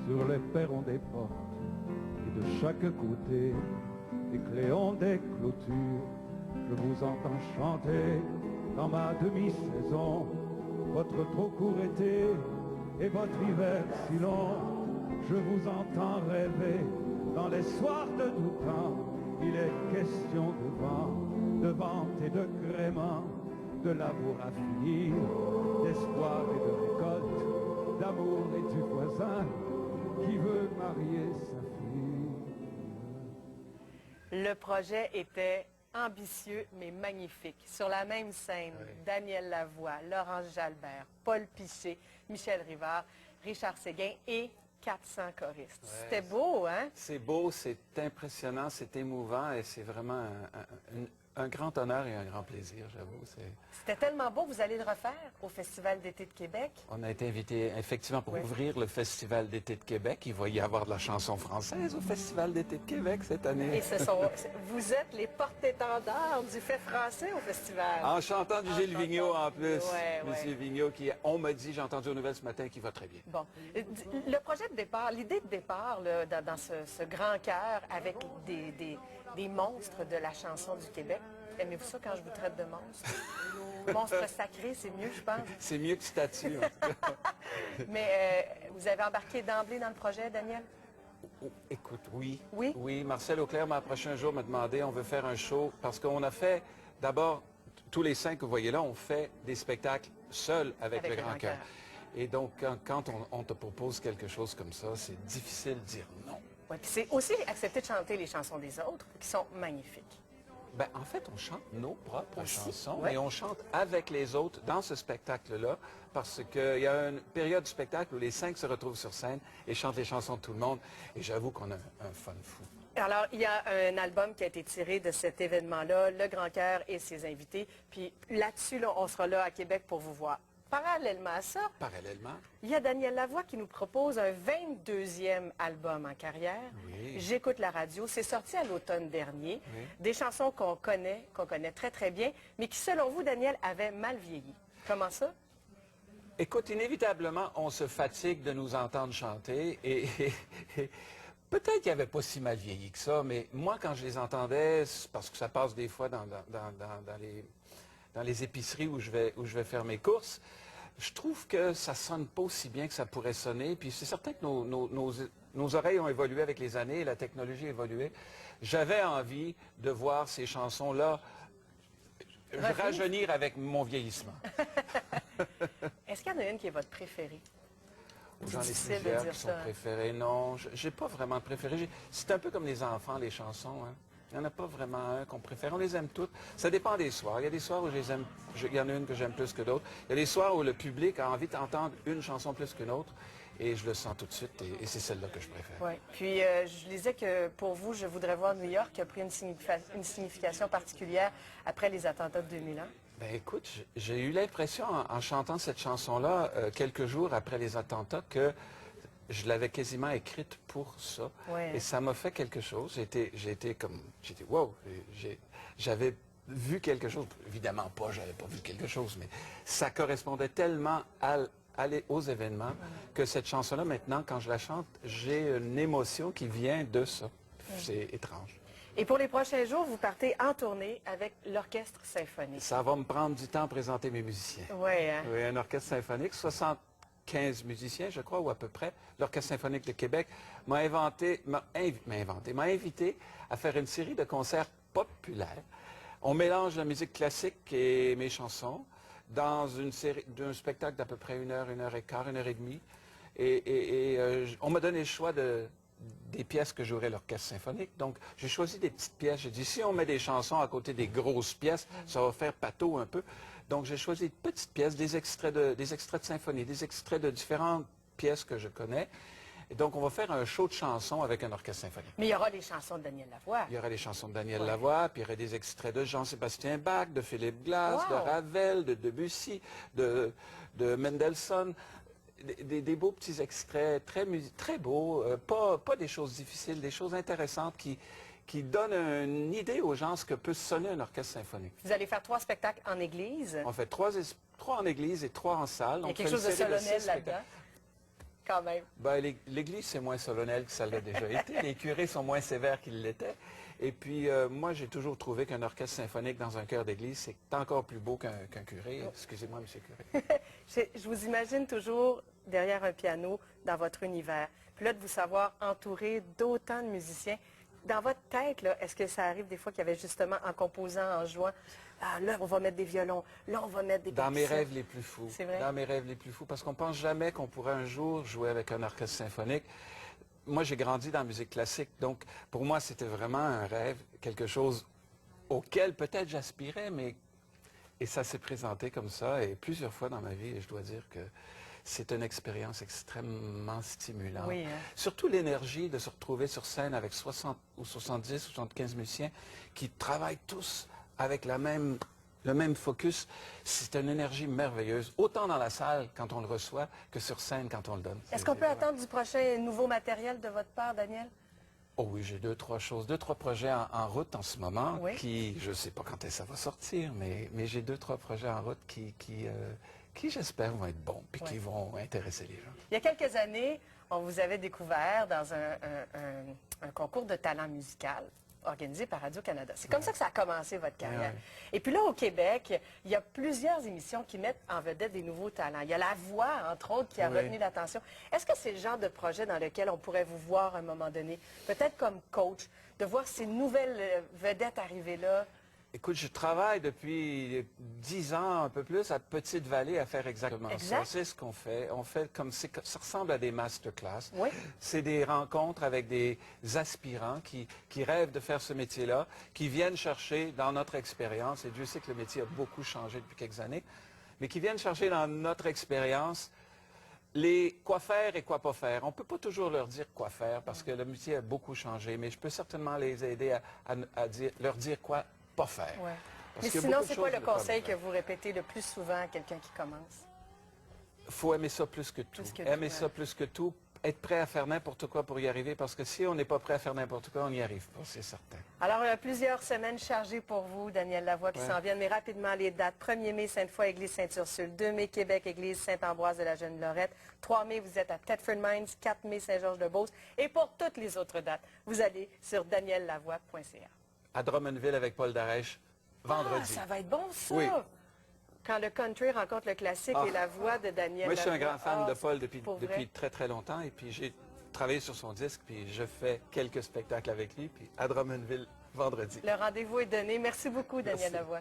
Sur les perrons des portes et de chaque côté, des cléons des clôtures, je vous entends chanter dans ma demi-saison, votre trop court été et votre hiver si long. Je vous entends rêver dans les soirs de tout temps, il est question de vente et de gréement, de labour à finir, d'espoir et de récolte, d'amour et du voisin qui veut marier sa fille. Le projet était ambitieux mais magnifique. Sur la même scène, oui. Daniel Lavoie, Laurence Jalbert, Paul Piché, Michel Rivard, Richard Séguin et 400 choristes. Ouais. C'était beau, hein? C'est beau, c'est impressionnant, c'est émouvant et c'est vraiment un grand honneur et un grand plaisir, j'avoue. C'était tellement beau, vous allez le refaire au Festival d'été de Québec? On a été invités effectivement pour ouvrir le Festival d'été de Québec. Il va y avoir de la chanson française au Festival d'été de Québec cette année. Et vous êtes les porte-étendards du fait français au festival. En chantant du Gilles Vigneault en plus. Monsieur Vigneault, qui, on m'a dit, j'ai entendu aux nouvelles ce matin, qu'il va très bien. Bon. Le projet de départ, l'idée de départ là, dans ce grand cœur avec des monstres de la chanson du Québec. Aimez-vous ça quand je vous traite de monstre? Monstre sacré, c'est mieux, je pense. C'est mieux que statue, en tout cas. Mais vous avez embarqué d'emblée dans le projet, Daniel? Écoute, oui. Oui? Oui, Marcel Auclair m'a approché un jour, m'a demandé, on veut faire un show, parce qu'on a fait, d'abord, tous les 5 que vous voyez là, on fait des spectacles seuls avec le Grand Cœur. Et donc, quand on te propose quelque chose comme ça, c'est difficile de dire non. Oui, puis c'est aussi accepter de chanter les chansons des autres, qui sont magnifiques. Ben, en fait, on chante nos propres chansons, mais on chante avec les autres dans ce spectacle-là, parce qu'il y a une période du spectacle où les 5 se retrouvent sur scène et chantent les chansons de tout le monde, et j'avoue qu'on a un fun fou. Alors, il y a un album qui a été tiré de cet événement-là, Le Grand Cœur et ses invités, puis là-dessus, on sera là à Québec pour vous voir. Parallèlement à ça, il y a Daniel Lavoie qui nous propose un 22e album en carrière. Oui. J'écoute la radio. C'est sorti à l'automne dernier. Oui. Des chansons qu'on connaît très, très bien, mais qui, selon vous, Daniel, avaient mal vieilli. Comment ça? Écoute, inévitablement, on se fatigue de nous entendre chanter et peut-être qu'il n'y avait pas si mal vieilli que ça, mais moi, quand je les entendais, parce que ça passe des fois dans les épiceries où je vais faire mes courses, je trouve que ça ne sonne pas aussi bien que ça pourrait sonner. Puis c'est certain que nos oreilles ont évolué avec les années, la technologie a évolué. J'avais envie de voir ces chansons-là rajeunir avec mon vieillissement. Est-ce qu'il y en a une qui est votre préférée? J'en ai plusieurs qui sont préférées. Non, je n'ai pas vraiment de préféré. C'est un peu comme les enfants, les chansons, hein. Il n'y en a pas vraiment un qu'on préfère. On les aime toutes. Ça dépend des soirs. Il y a des soirs où je les aime, il y en a une que j'aime plus que d'autres. Il y a des soirs où le public a envie d'entendre une chanson plus qu'une autre. Et je le sens tout de suite. Et c'est celle-là que je préfère. Oui. Puis, je disais que pour vous, Je voudrais voir New York a pris une signification particulière après les attentats de 2001. Ben écoute, j'ai eu l'impression, en chantant cette chanson-là, quelques jours après les attentats, que je l'avais quasiment écrite pour ça. Ouais. Et ça m'a fait quelque chose. J'ai été wow! J'avais vu quelque chose. Évidemment pas, j'avais pas vu quelque chose, mais ça correspondait tellement aux événements que cette chanson-là, maintenant, quand je la chante, j'ai une émotion qui vient de ça. C'est étrange. Et pour les prochains jours, vous partez en tournée avec l'Orchestre symphonique. Ça va me prendre du temps à présenter mes musiciens. Oui, hein? Oui, un orchestre symphonique, 75 musiciens, je crois, ou à peu près. L'Orchestre symphonique de Québec m'a invité à faire une série de concerts populaires. On mélange la musique classique et mes chansons dans une série d'un spectacle d'à peu près 1 heure, 1 heure et quart, 1 heure et demie. On m'a donné le choix des pièces que jouerait l'orchestre symphonique. Donc, j'ai choisi des petites pièces. J'ai dit, si on met des chansons à côté des grosses pièces, ça va faire pâteau un peu. Donc, j'ai choisi de petites pièces, des extraits de symphonie, des extraits de différentes pièces que je connais. Et donc, on va faire un show de chansons avec un orchestre symphonique. Mais il y aura les chansons de Daniel Lavoie. Il y aura les chansons de Daniel Lavoie, puis il y aura des extraits de Jean-Sébastien Bach, de Philippe Glass, de Ravel, de Debussy, de Mendelssohn. Des beaux petits extraits, très beaux, pas des choses difficiles, des choses intéressantes qui donnent une idée aux gens ce que peut sonner un orchestre symphonique. Vous allez faire 3 spectacles en église. On fait 3 en église et 3 en salle. Il y a quelque chose de solennel là-dedans. quand même. Ben, l'Église, c'est moins solennel que ça l'a déjà été. Les curés sont moins sévères qu'ils l'étaient. Et puis, moi, j'ai toujours trouvé qu'un orchestre symphonique dans un chœur d'église, c'est encore plus beau qu'un curé. Excusez-moi, monsieur le curé. Je vous imagine toujours derrière un piano dans votre univers. Puis là, de vous savoir entouré d'autant de musiciens. Dans votre tête, est-ce que ça arrive des fois qu'il y avait justement, en composant, en jouant, ah, là, on va mettre des violons, là, on va mettre des Dans mes rêves les plus fous. C'est vrai? Dans mes rêves les plus fous, parce qu'on ne pense jamais qu'on pourrait un jour jouer avec un orchestre symphonique. Moi, j'ai grandi dans la musique classique, donc pour moi, c'était vraiment un rêve, quelque chose auquel peut-être j'aspirais, mais... Et ça s'est présenté comme ça, et plusieurs fois dans ma vie, et je dois dire que c'est une expérience extrêmement stimulante. Oui, hein? Surtout l'énergie de se retrouver sur scène avec 60 ou 70 ou 75 musiciens qui travaillent tous avec le même focus. C'est une énergie merveilleuse, autant dans la salle quand on le reçoit que sur scène quand on le donne. Est-ce qu'on peut attendre du prochain nouveau matériel de votre part, Daniel? Oh oui, j'ai deux, trois projets en route en ce moment, Oui. qui, je ne sais pas quand ça va sortir, mais j'ai deux, trois projets en route qui j'espère, vont être bons, puis qui vont intéresser les gens. Il y a quelques années, on vous avait découvert dans un concours de talent musical organisé par Radio-Canada. C'est comme ça que ça a commencé, votre carrière. Ouais. Et puis là, au Québec, il y a plusieurs émissions qui mettent en vedette des nouveaux talents. Il y a La Voix, entre autres, qui a retenu l'attention. Est-ce que c'est le genre de projet dans lequel on pourrait vous voir à un moment donné, peut-être comme coach, de voir ces nouvelles vedettes arriver là? Écoute, je travaille depuis 10 ans, un peu plus, à Petite-Vallée à faire exactement ça. C'est ce qu'on fait. On fait comme ça ressemble à des masterclass. Oui. C'est des rencontres avec des aspirants qui rêvent de faire ce métier-là, qui viennent chercher dans notre expérience, et Dieu sait que le métier a beaucoup changé depuis quelques années, mais qui viennent chercher dans notre expérience les quoi faire et quoi pas faire. On ne peut pas toujours leur dire quoi faire parce que le métier a beaucoup changé, mais je peux certainement les aider à leur dire quoi pas faire. Ouais. Parce Mais qu'il y a sinon, beaucoup de c'est quoi choses le de pas conseil que faire. vous répétez le plus souvent à quelqu'un qui commence? Il faut aimer ça plus que tout. Plus que Aimer tout, ça plus que tout. Être prêt à faire n'importe quoi pour y arriver, parce que si on n'est pas prêt à faire n'importe quoi, on n'y arrive pas, c'est certain. Alors, il y a plusieurs semaines chargées pour vous, Daniel Lavoie, qui s'en viennent, mais rapidement les dates. 1er mai, Sainte-Foy, Église Sainte-Ursule. 2 mai, Québec, Église Saint-Ambroise de la Jeune-Lorette. 3 mai, vous êtes à Thetford Mines. 4 mai, Saint-Georges-de-Beauce. Et pour toutes les autres dates, vous allez sur daniellavoie.ca. À Drummondville avec Paul Darèche, vendredi. Ah, ça va être bon, ça! Oui. Quand le country rencontre le classique et la voix de Daniel Moi, je suis un Lavoie. grand fan de Paul pour vrai. depuis très, très longtemps. Et puis, j'ai travaillé sur son disque, puis je fais quelques spectacles avec lui. Puis à Drummondville, vendredi. Le rendez-vous est donné. Merci beaucoup, Daniel Merci. Lavoie.